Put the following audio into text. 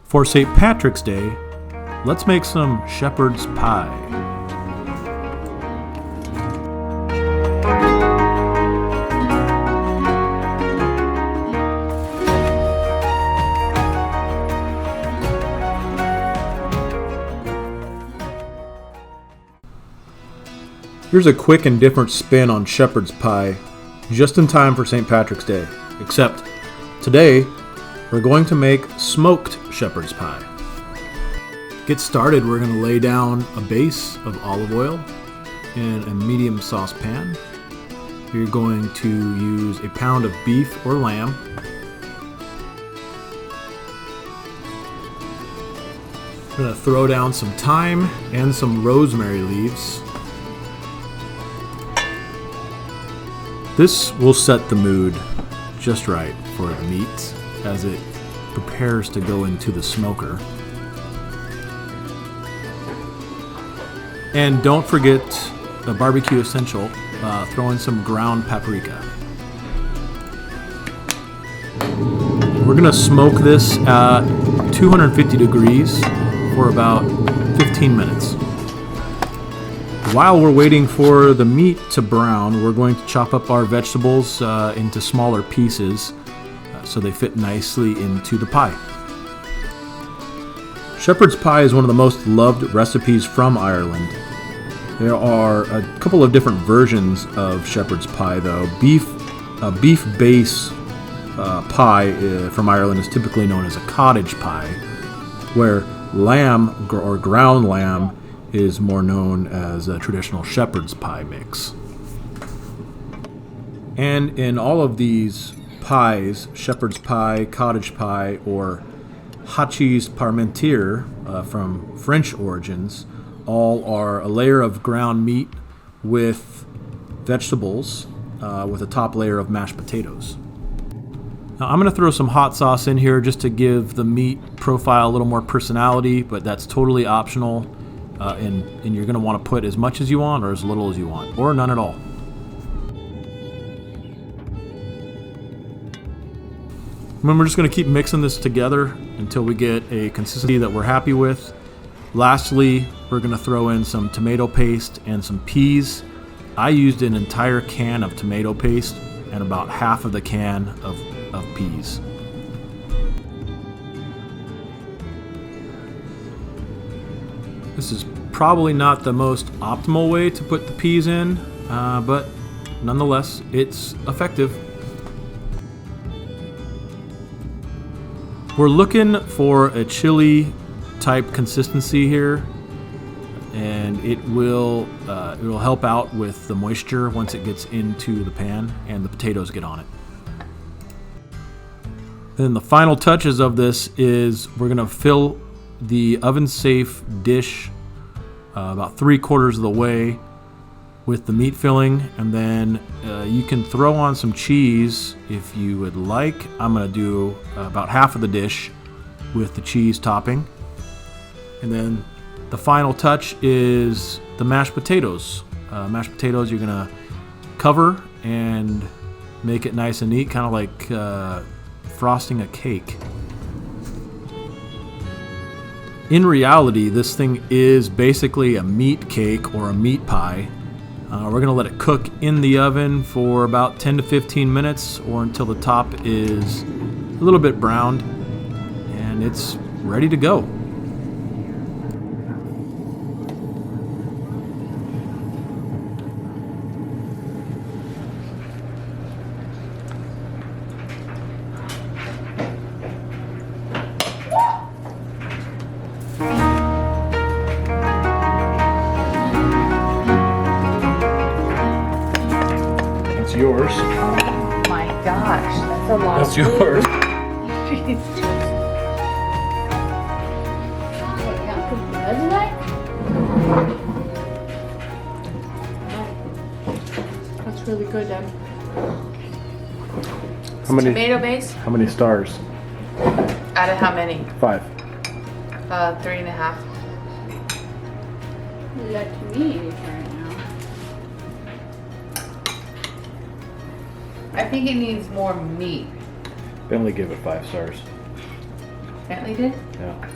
For St. Patrick's Day, let's make some shepherd's pie. Here's a quick and different spin on shepherd's pie, just in time for St. Patrick's Day. Except, today, we're going to make smoked shepherd's pie. To get started, we're going to lay down a base of olive oil in a medium saucepan. You're going to use a pound of beef or lamb. I'm going to throw down some thyme and some rosemary leaves. This will set the mood just right for the meat as it prepares to go into the smoker. And don't forget the barbecue essential, throw in some ground paprika. We're gonna smoke this at 250 degrees for about 15 minutes. While we're waiting for the meat to brown, we're going to chop up our vegetables into smaller pieces so they fit nicely into the pie. Shepherd's pie is one of the most loved recipes from Ireland. There are a couple of different versions of shepherd's pie, though. A beef base pie from Ireland is typically known as a cottage pie, where lamb or ground lamb is more known as a traditional shepherd's pie mix. And in all of these pies, shepherd's pie, cottage pie, or hachis parmentier from French origins, all are a layer of ground meat with vegetables with a top layer of mashed potatoes. Now I'm going to throw some hot sauce in here just to give the meat profile a little more personality, but that's totally optional. And you're going to want to put as much as you want or as little as you want, or none at all. And then we're just going to keep mixing this together until we get a consistency that we're happy with. Lastly, we're going to throw in some tomato paste and some peas. I used an entire can of tomato paste and about half of the can of peas. This is probably not the most optimal way to put the peas in, but nonetheless, it's effective. We're looking for a chili type consistency here, and it will help out with the moisture once it gets into the pan and the potatoes get on it. Then the final touches of this is we're going to fill the oven-safe dish about 3/4 of the way with the meat filling, and then you can throw on some cheese if you would like. I'm going to do about half of the dish with the cheese topping. And then the final touch is the mashed potatoes. Mashed potatoes you're going to cover and make it nice and neat, kind of like frosting a cake. In reality, this thing is basically a meat cake or a meat pie. We're going to let it cook in the oven for about 10 to 15 minutes or until the top is a little bit browned, and it's ready to go. Yours. Oh my gosh, that's a lot. That's yours. Jeez. That's really good, Deb. Tomato base? How many stars? Out of how many? 5. 3.5. Let me right now. I think it needs more meat. Bentley gave it 5 stars. Bentley did? Yeah.